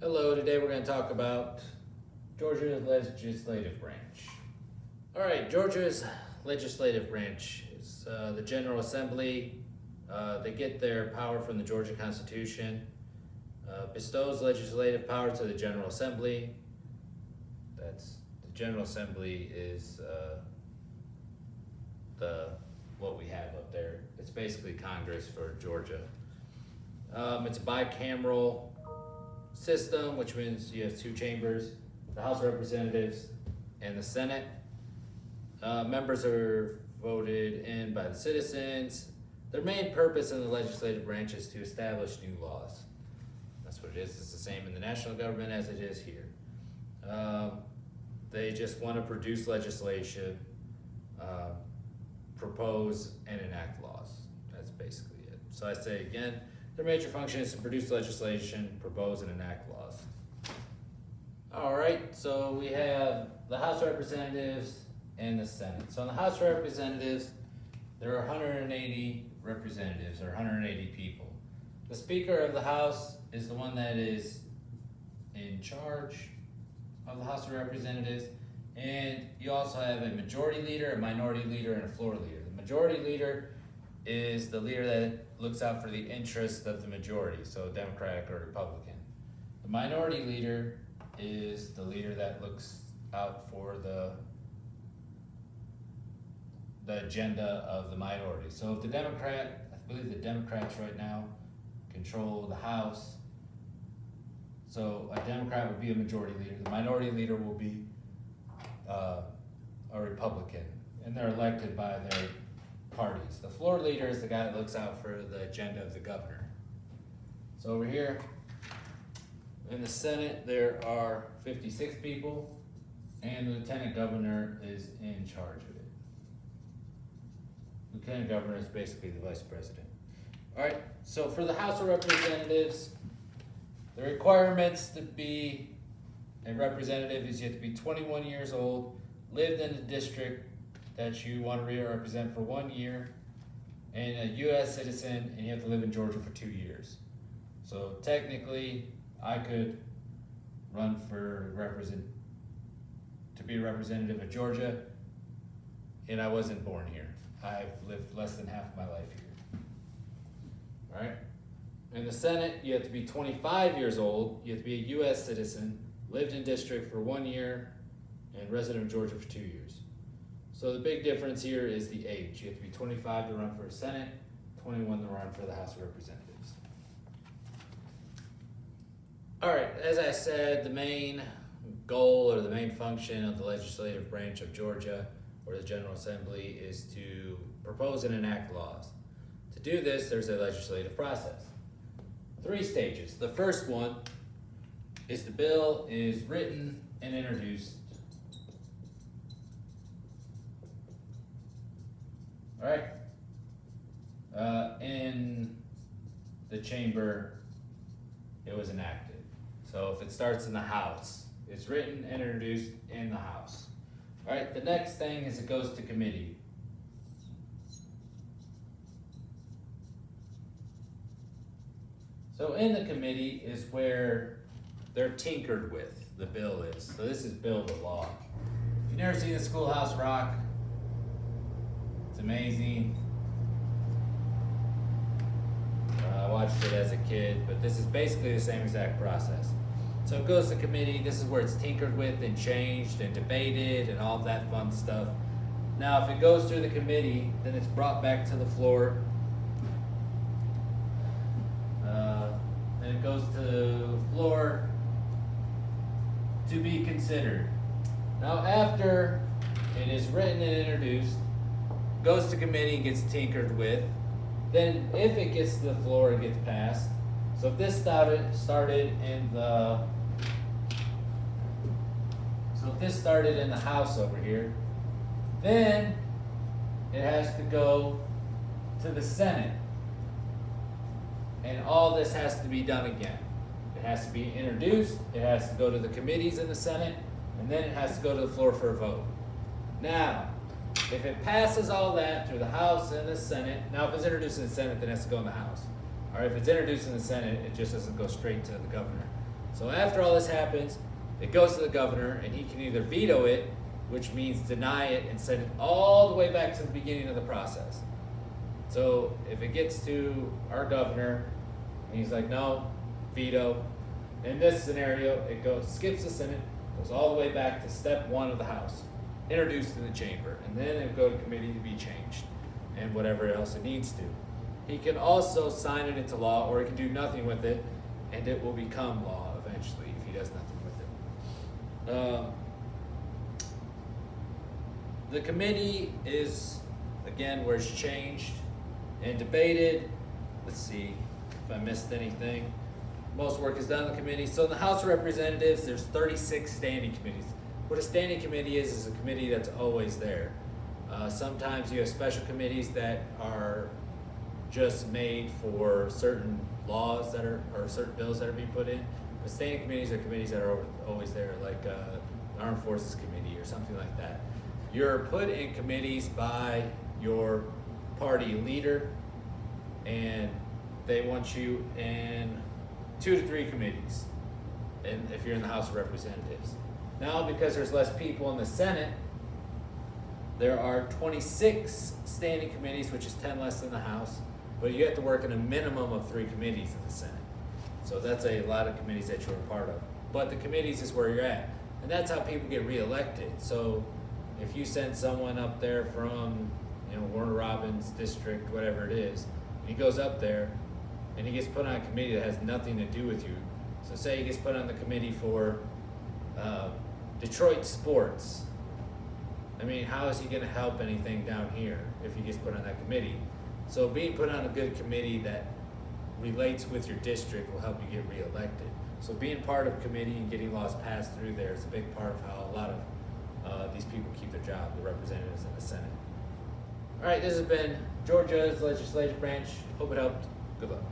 Hello, today we're going to talk about Georgia's legislative branch. All right, Georgia's legislative branch is the General Assembly. They get their power from the Georgia Constitution, bestows legislative power to the General Assembly. The General Assembly is what we have up there. It's basically Congress for Georgia. It's a bicameral system, which means you have two chambers, the House of Representatives and the Senate. Members are voted in by the citizens. Their main purpose in the legislative branch is to establish new laws. That's what it is. It's the same in the national government as it is here. They just want to produce legislation, propose and enact laws. That's basically it. So I say again, their major function is to produce legislation, propose and enact laws. All right, so we have the House of Representatives and the Senate. So in the House of Representatives, there are 180 representatives, or 180 people. The Speaker of the House is the one that is in charge of the House of Representatives, and you also have a majority leader, a minority leader, and a floor leader. The majority leader is the leader that looks out for the interest of the majority, so Democratic or Republican. The minority leader is the leader that looks out for the agenda of the minority. So if I believe the Democrats right now control the House, so a Democrat would be a majority leader. The minority leader will be a Republican, and they're elected by their parties. The floor leader is the guy that looks out for the agenda of the governor. So over here in the Senate, there are 56 people, and the lieutenant governor is in charge of it. Lieutenant governor is basically the vice president. All right, so for the House of Representatives, the requirements to be a representative is you have to be 21 years old, lived in the district that you want to represent for 1 year, and a U.S. citizen, and you have to live in Georgia for 2 years. So technically, I could run for to be a representative of Georgia, and I wasn't born here. I've lived less than half my life here. All right. In the Senate, you have to be 25 years old, you have to be a U.S. citizen, lived in district for 1 year, and resident of Georgia for 2 years. So the big difference here is the age. You have to be 25 to run for a Senate, 21 to run for the House of Representatives. All right, as I said, the main goal or the main function of the legislative branch of Georgia, or the General Assembly, is to propose and enact laws. To do this, there's a legislative process. 3 stages. The first one is the bill is written and introduced. All right. In the chamber, it was enacted. So if it starts in the House, it's written and introduced in the House. All right, the next thing is it goes to committee. So in the committee is where they're tinkered with, the bill is. So this is bill to law. If you've never seen the Schoolhouse Rock, it's amazing. I watched it as a kid, but this is basically the same exact process. So it goes to committee. This is where it's tinkered with and changed and debated and all that fun stuff. Now, if it goes through the committee, then it's brought back to the floor. And it goes to the floor to be considered. Now, after it is written and introduced, goes to committee and gets tinkered with, then if it gets to the floor, it gets passed. So if this started in the House over here, then it has to go to the Senate. And all this has to be done again. It has to be introduced, it has to go to the committees in the Senate, and then it has to go to the floor for a vote. Now, if it passes all that through the House and the Senate, now if it's introduced in the Senate, then it has to go in the House. Or if it's introduced in the Senate, it just doesn't go straight to the governor. So after all this happens, it goes to the governor, and he can either veto it, which means deny it and send it all the way back to the beginning of the process. So if it gets to our governor, and he's like, no, veto, in this scenario, it skips the Senate, goes all the way back to step 1 of the House, introduced in the chamber, and then it will go to committee to be changed, and whatever else it needs to. He can also sign it into law, or he can do nothing with it, and it will become law eventually if he does nothing with it. The committee is, again, where it's changed and debated. Let's see if I missed anything. Most work is done in the committee. So in the House of Representatives, there's 36 standing committees. What a standing committee is a committee that's always there. Sometimes you have special committees that are just made for certain laws that are, or certain bills that are being put in. But standing committees are committees that are always there, like the Armed Forces Committee or something like that. You're put in committees by your party leader, and they want you in 2 to 3 committees, and if you're in the House of Representatives. Now, because there's less people in the Senate, there are 26 standing committees, which is 10 less than the House, but you have to work in a minimum of 3 committees in the Senate. So that's a lot of committees that you're a part of. But the committees is where you're at, and that's how people get reelected. So if you send someone up there from, Warner Robins district, whatever it is, and he goes up there and he gets put on a committee that has nothing to do with you. So say he gets put on the committee for Detroit sports. I mean, how is he going to help anything down here if he gets put on that committee? So being put on a good committee that relates with your district will help you get reelected. So being part of a committee and getting laws passed through there is a big part of how a lot of these people keep their job, the representatives in the Senate. All right, this has been Georgia's legislative branch. Hope it helped. Good luck.